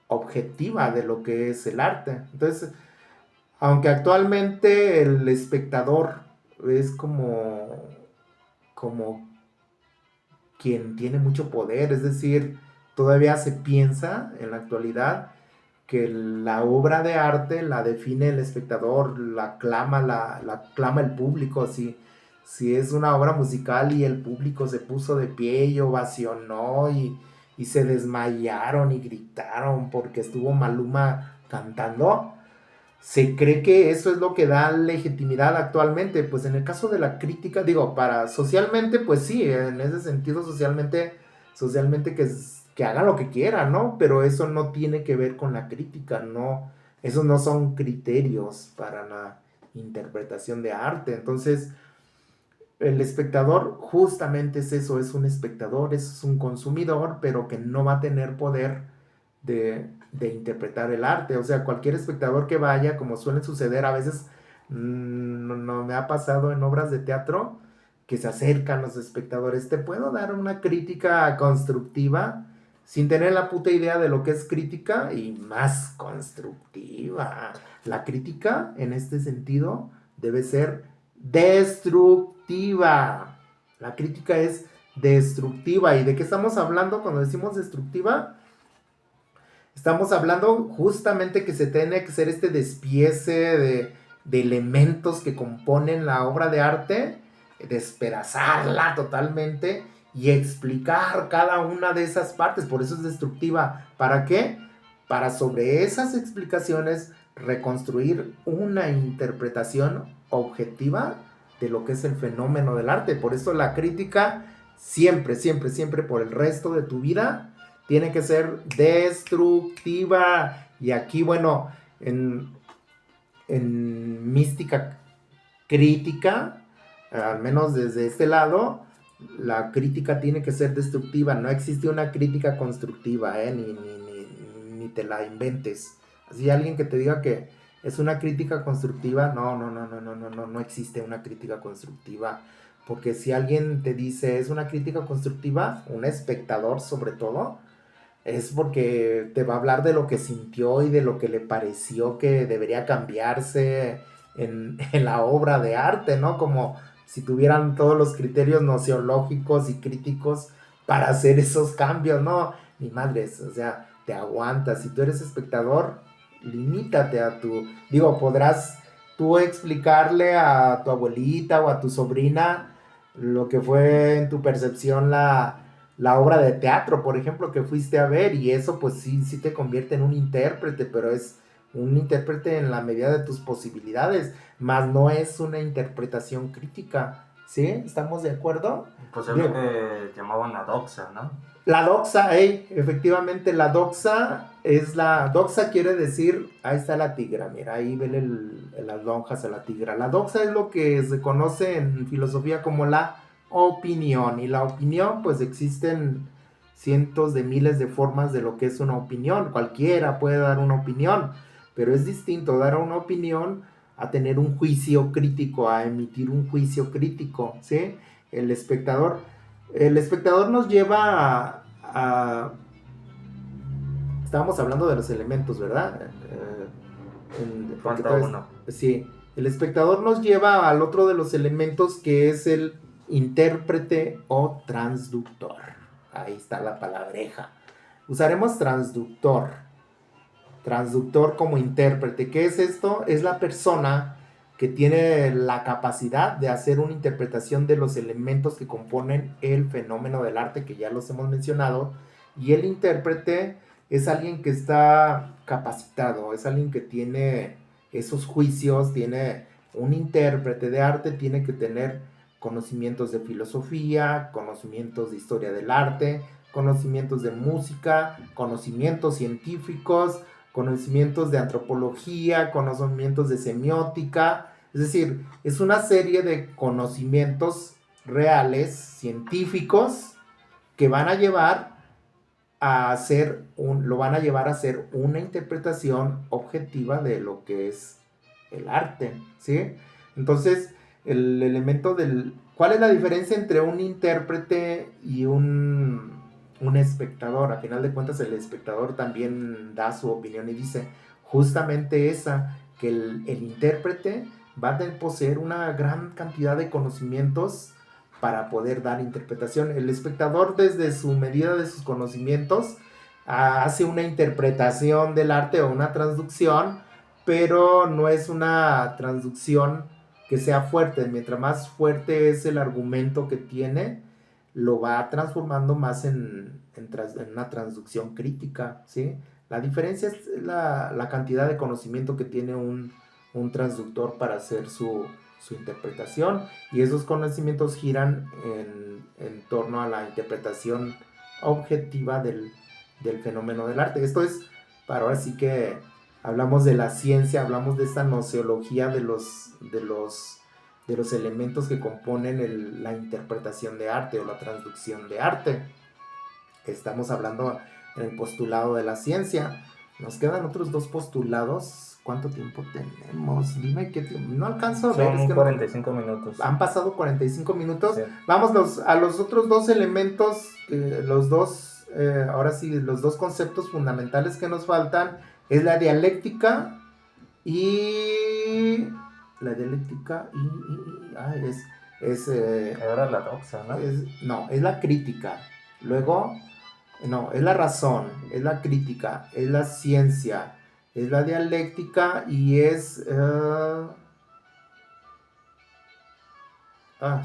objetiva de lo que es el arte. Entonces, aunque actualmente el espectador es como como quien tiene mucho poder, es decir, todavía se piensa en la actualidad que la obra de arte la define el espectador, la clama el público, si es una obra musical y el público se puso de pie y ovacionó y se desmayaron y gritaron porque estuvo Maluma cantando, se cree que eso es lo que da legitimidad actualmente. Pues en el caso de la crítica, digo, para socialmente, pues sí, en ese sentido socialmente que hagan lo que quieran, ¿no? Pero eso no tiene que ver con la crítica, no, esos no son criterios para la interpretación de arte. Entonces, el espectador justamente es eso, es un espectador, es un consumidor, pero que no va a tener poder de interpretar el arte. O sea, cualquier espectador que vaya, como suele suceder a veces, no me ha pasado en obras de teatro, que se acercan los espectadores. ¿Te puedo dar una crítica constructiva? Sin tener la puta idea de lo que es crítica y más constructiva. La crítica, en este sentido, debe ser destructiva. La crítica es destructiva. ¿Y de qué estamos hablando cuando decimos destructiva? Estamos hablando justamente que se tiene que hacer este despiece de elementos que componen la obra de arte, despedazarla totalmente y explicar cada una de esas partes. Por eso es destructiva. ¿Para qué? Para sobre esas explicaciones reconstruir una interpretación objetiva de lo que es el fenómeno del arte. Por eso la crítica siempre, siempre, siempre por el resto de tu vida tiene que ser destructiva. Y aquí, bueno, en mística crítica, al menos desde este lado, la crítica tiene que ser destructiva. No existe una crítica constructiva, ni te la inventes. Así alguien que te diga que es una crítica constructiva, no existe una crítica constructiva. Porque si alguien te dice es una crítica constructiva, un espectador sobre todo, es porque te va a hablar de lo que sintió y de lo que le pareció que debería cambiarse en la obra de arte, ¿no? Como si tuvieran todos los criterios nociológicos y críticos para hacer esos cambios, ¿no? Ni madres, o sea, te aguantas. Si tú eres espectador, limítate a tu... Digo, podrás tú explicarle a tu abuelita o a tu sobrina lo que fue en tu percepción la obra de teatro, por ejemplo, que fuiste a ver, y eso pues sí te convierte en un intérprete, pero es un intérprete en la medida de tus posibilidades, más no es una interpretación crítica, ¿sí? ¿Estamos de acuerdo? Pues es lo que llamaban la doxa, ¿no? La doxa, efectivamente la doxa doxa quiere decir, ahí está la tigra, mira, ahí vele las lonjas a la tigra. La doxa es lo que se conoce en filosofía como la opinión, y la opinión, pues existen cientos de miles de formas de lo que es una opinión. Cualquiera puede dar una opinión, pero es distinto dar una opinión a tener un juicio crítico, a emitir un juicio crítico, ¿sí? El espectador nos lleva estábamos hablando de los elementos, ¿verdad? Falta uno. Sí, el espectador nos lleva al otro de los elementos, que es el intérprete o transductor. Ahí está la palabreja. Usaremos transductor como intérprete. ¿Qué es esto? Es la persona que tiene la capacidad de hacer una interpretación de los elementos que componen el fenómeno del arte, que ya los hemos mencionado, y el intérprete es alguien que está capacitado, es alguien que tiene esos juicios. Un intérprete de arte tiene que tener conocimientos de filosofía, conocimientos de historia del arte, conocimientos de música, conocimientos científicos, conocimientos de antropología, conocimientos de semiótica. Es decir, es una serie de conocimientos reales, científicos, que van a llevar a hacer una interpretación objetiva de lo que es el arte, ¿sí? Entonces, el elemento ¿cuál es la diferencia entre un intérprete y un espectador? A final de cuentas, el espectador también da su opinión y dice justamente esa, que el intérprete va a poseer una gran cantidad de conocimientos para poder dar interpretación. El espectador, desde su medida de sus conocimientos, hace una interpretación del arte o una transducción, pero no es una transducción que sea fuerte. Mientras más fuerte es el argumento que tiene, lo va transformando más en una transducción crítica, ¿sí? La diferencia es la cantidad de conocimiento que tiene un transductor para hacer su interpretación, y esos conocimientos giran en torno a la interpretación objetiva del fenómeno del arte. Esto es, para ahora sí que hablamos de la ciencia, hablamos de esta noceología de los elementos que componen la interpretación de arte o la transducción de arte. Estamos hablando en el postulado de la ciencia. Nos quedan otros 2 postulados. ¿Cuánto tiempo tenemos? Dime qué tiempo. No alcanzo a ver. Son 45 minutos. Han pasado 45 minutos. Sí. Vamos a los otros 2 elementos, ahora sí, los 2 conceptos fundamentales que nos faltan es la dialéctica y... Era la doxa, ¿no? Es la crítica. Luego, no, es la razón, es la crítica, es la ciencia, es la dialéctica y es...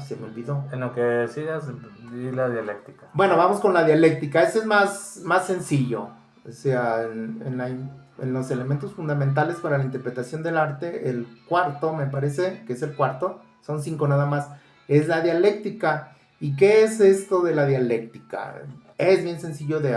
se me olvidó. En lo que sigas, di la dialéctica. Bueno, vamos con la dialéctica. Ese es más sencillo. O sea, en los elementos fundamentales para la interpretación del arte, el cuarto, me parece que es el cuarto, son 5 nada más, es la dialéctica. ¿Y qué es esto de la dialéctica? Es bien sencillo de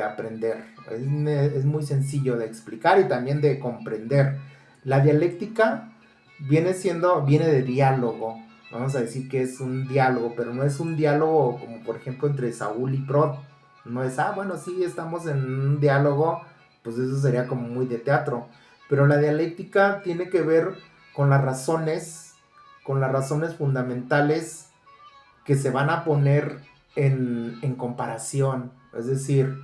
aprender, es muy sencillo de explicar y también de comprender. La dialéctica viene de diálogo. Vamos a decir que es un diálogo, pero no es un diálogo como por ejemplo entre Saúl y Prot. No es, bueno, sí, estamos en un diálogo, pues eso sería como muy de teatro. Pero la dialéctica tiene que ver con las razones fundamentales que se van a poner en comparación. Es decir,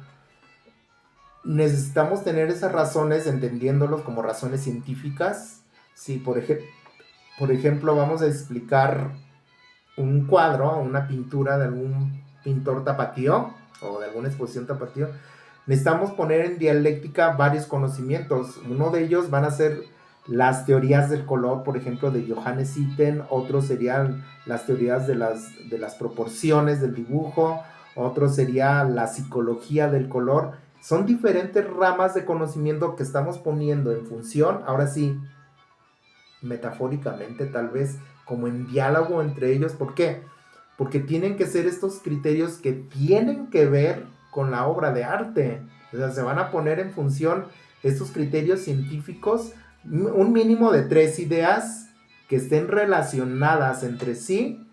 necesitamos tener esas razones entendiéndolos como razones científicas. Si por ejemplo vamos a explicar un cuadro, una pintura de algún pintor tapatío o de alguna exposición tapatío, necesitamos poner en dialéctica varios conocimientos. Uno de ellos van a ser las teorías del color, por ejemplo, de Johannes Itten. Otros serían las teorías de las proporciones del dibujo. Otro sería la psicología del color. Son diferentes ramas de conocimiento que estamos poniendo en función, ahora sí, metafóricamente tal vez, como en diálogo entre ellos. ¿Por qué? Porque tienen que ser estos criterios que tienen que ver con la obra de arte. O sea, se van a poner en función estos criterios científicos, un mínimo de 3 ideas que estén relacionadas entre sí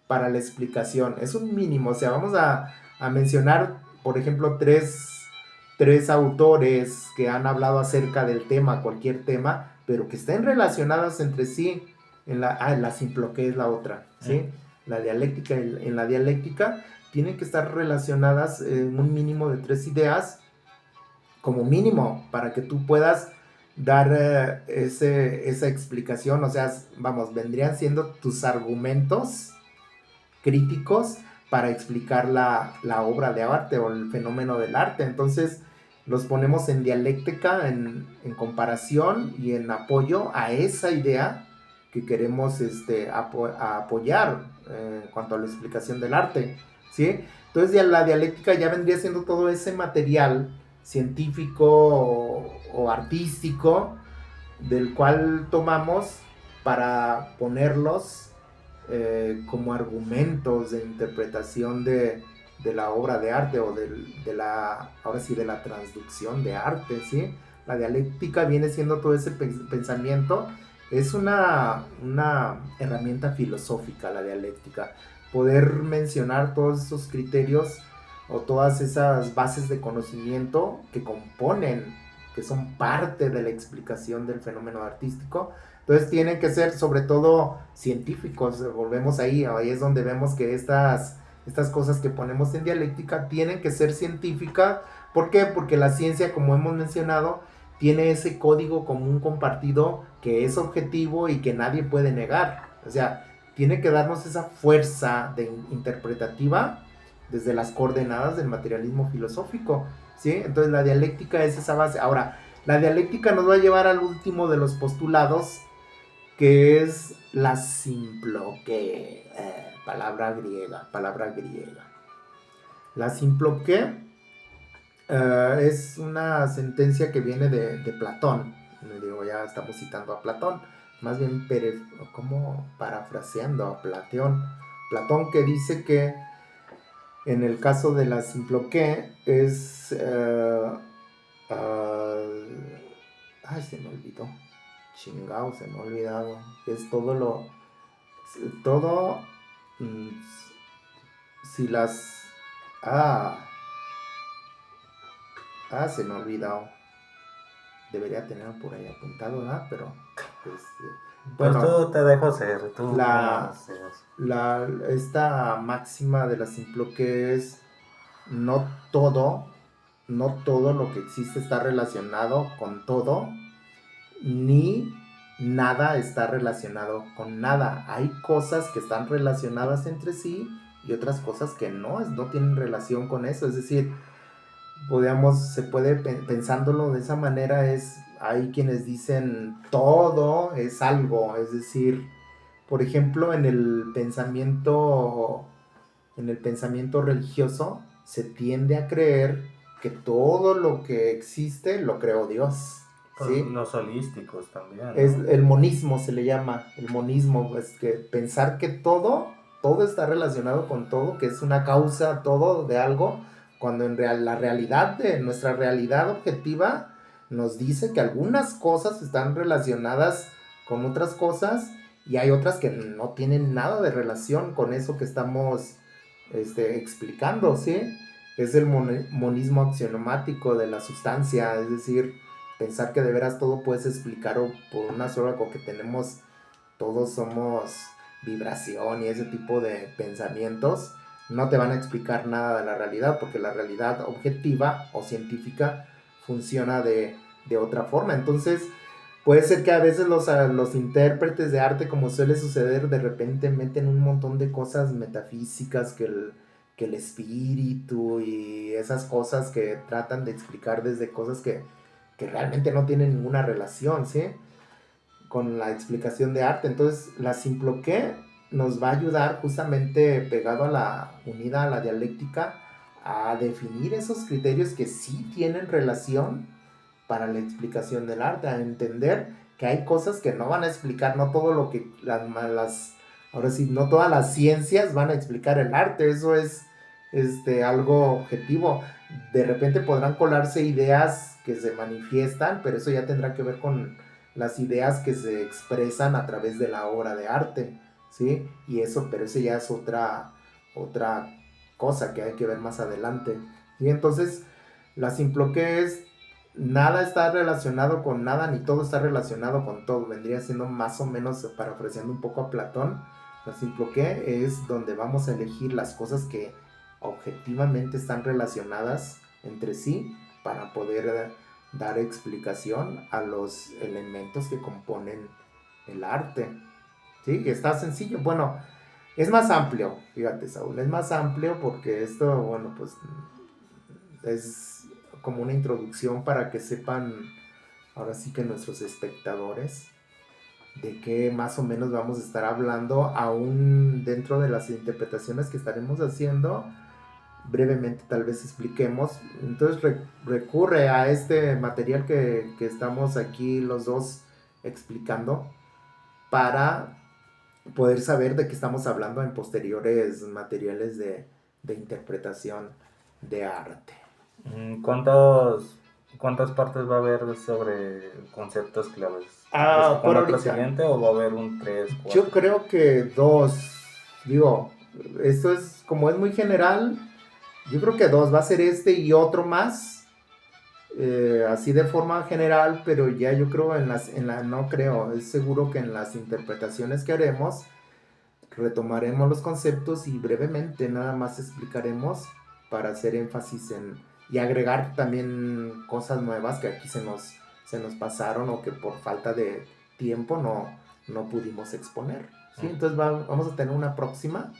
para la explicación. Es un mínimo, o sea, vamos a mencionar, por ejemplo, tres autores que han hablado acerca del tema, cualquier tema, pero que estén relacionadas entre sí. La Simploqué es la otra, ¿sí? La dialéctica, en la dialéctica tienen que estar relacionadas en un mínimo de 3 ideas, como mínimo, para que tú puedas dar esa explicación. O sea, vamos, vendrían siendo tus argumentos críticos para explicar la obra de arte o el fenómeno del arte. Entonces los ponemos en dialéctica, en comparación y en apoyo a esa idea que queremos apoyar en cuanto a la explicación del arte, ¿sí? Entonces ya la dialéctica ya vendría siendo todo ese material científico o artístico del cual tomamos para ponerlos como argumentos de interpretación de la obra de arte o de la transducción de arte, ¿sí? La dialéctica viene siendo todo ese pensamiento. Es una herramienta filosófica la dialéctica, poder mencionar todos esos criterios o todas esas bases de conocimiento que componen, que son parte de la explicación del fenómeno artístico. Entonces tienen que ser sobre todo científicos. Volvemos ahí es donde vemos que estas cosas que ponemos en dialéctica tienen que ser científicas. ¿Por qué? Porque la ciencia, como hemos mencionado, tiene ese código común compartido que es objetivo y que nadie puede negar. O sea, tiene que darnos esa fuerza interpretativa desde las coordenadas del materialismo filosófico, ¿sí? Entonces la dialéctica es esa base. Ahora, la dialéctica nos va a llevar al último de los postulados, que es la simploqué, palabra griega. La simploqué es una sentencia que viene de Platón. Digo, ya estamos citando a Platón, más bien como parafraseando a Platón, que dice que en el caso de la simploqué es ay, se me olvidó, chingao, se me ha olvidado, es todo mm, si las se me ha olvidado, debería tenerlo por ahí apuntado, ¿verdad? Pero pues, Pues bueno, tú te dejo ser, tú esta máxima de la simploqué es no todo lo que existe está relacionado con todo, ni nada está relacionado con nada. Hay cosas que están relacionadas entre sí y otras cosas que no tienen relación con eso. Es decir, se puede, pensándolo de esa manera, hay quienes dicen todo es algo. Es decir, por ejemplo, en el pensamiento religioso se tiende a creer que todo lo que existe lo creó Dios. pues ¿sí? los holísticos también, ¿no? Es el monismo, se le llama. El monismo es que pensar que todo está relacionado con todo, que es una causa todo de algo, cuando en la realidad de nuestra realidad objetiva nos dice que algunas cosas están relacionadas con otras cosas y hay otras que no tienen nada de relación con eso que estamos explicando, ¿sí? Es el monismo axiomático de la sustancia, es decir, pensar que de veras todo puedes explicar por una sola cosa que tenemos, todos somos vibración y ese tipo de pensamientos, no te van a explicar nada de la realidad, porque la realidad objetiva o científica funciona de otra forma. Entonces, puede ser que a veces los intérpretes de arte, como suele suceder, de repente meten un montón de cosas metafísicas, que el espíritu y esas cosas que tratan de explicar desde cosas que realmente no tienen ninguna relación, ¿sí? Con la explicación de arte. Entonces, la simploqué nos va a ayudar justamente unida a la dialéctica, a definir esos criterios que sí tienen relación para la explicación del arte, a entender que hay cosas que no van a explicar, no todo lo que ahora sí, no todas las ciencias van a explicar el arte, eso es algo objetivo. De repente podrán colarse ideas que se manifiestan, pero eso ya tendrá que ver con las ideas que se expresan a través de la obra de arte, ¿sí? Pero eso ya es otra cosa que hay que ver más adelante. Y entonces, la simploqué es nada está relacionado con nada, ni todo está relacionado con todo. Vendría siendo más o menos, parafraseando un poco a Platón, la simploqué es donde vamos a elegir las cosas que objetivamente están relacionadas entre sí para poder dar explicación a los elementos que componen el arte. ¿Sí? Y está sencillo. Bueno, es más amplio, fíjate, Saúl, es más amplio porque esto, bueno, pues es como una introducción para que sepan, ahora sí que nuestros espectadores, de qué más o menos vamos a estar hablando, aún dentro de las interpretaciones que estaremos haciendo. Brevemente tal vez expliquemos. Entonces recurre a este material que estamos aquí los dos explicando para poder saber de qué estamos hablando en posteriores materiales de interpretación de arte. ¿Cuántas partes va a haber sobre conceptos claves? ¿Es con otro siguiente o va a haber un 3, 4? Yo creo que 2. Digo, esto es, como es muy general, yo creo que 2. Va a ser este y otro más. Así de forma general, pero ya yo creo no creo, es seguro que en las interpretaciones que haremos retomaremos los conceptos y brevemente nada más explicaremos para hacer énfasis y agregar también cosas nuevas que aquí se nos pasaron o que por falta de tiempo no pudimos exponer, ¿sí? Entonces vamos a tener una próxima,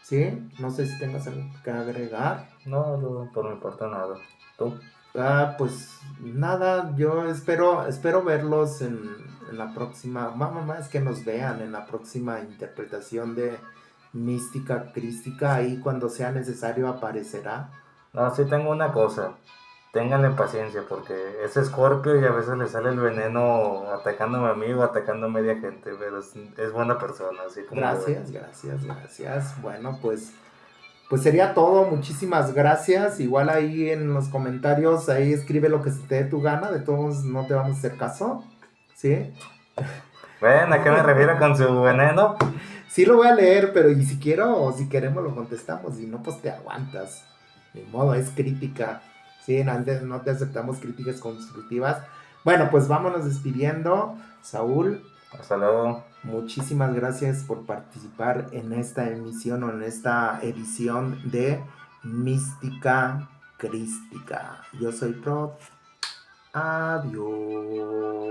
¿sí? No sé si tengas algo que agregar. No, yo por mi parte nada. ¿Tú? Pues nada, yo espero verlos en la próxima, más que nos vean en la próxima interpretación de Mística Crística, ahí cuando sea necesario aparecerá. No, sí tengo una cosa. Ténganle paciencia porque es Scorpio y a veces le sale el veneno atacándome a mí o atacando a media gente, pero es buena persona, así como lo ven. Gracias. Bueno, pues sería todo, muchísimas gracias. Igual ahí en los comentarios, ahí escribe lo que se te dé tu gana, de todos no te vamos a hacer caso, ¿sí? ¿Ven a qué me refiero con su veneno? Sí lo voy a leer, pero y si quiero o si queremos lo contestamos, y no, pues te aguantas. Ni modo, es crítica. Sí, no te aceptamos críticas constructivas. Bueno, pues vámonos despidiendo. Saúl, Hasta luego. muchísimas gracias por participar en esta emisión o en esta edición de Mística Crística. Yo soy Prof. Adiós.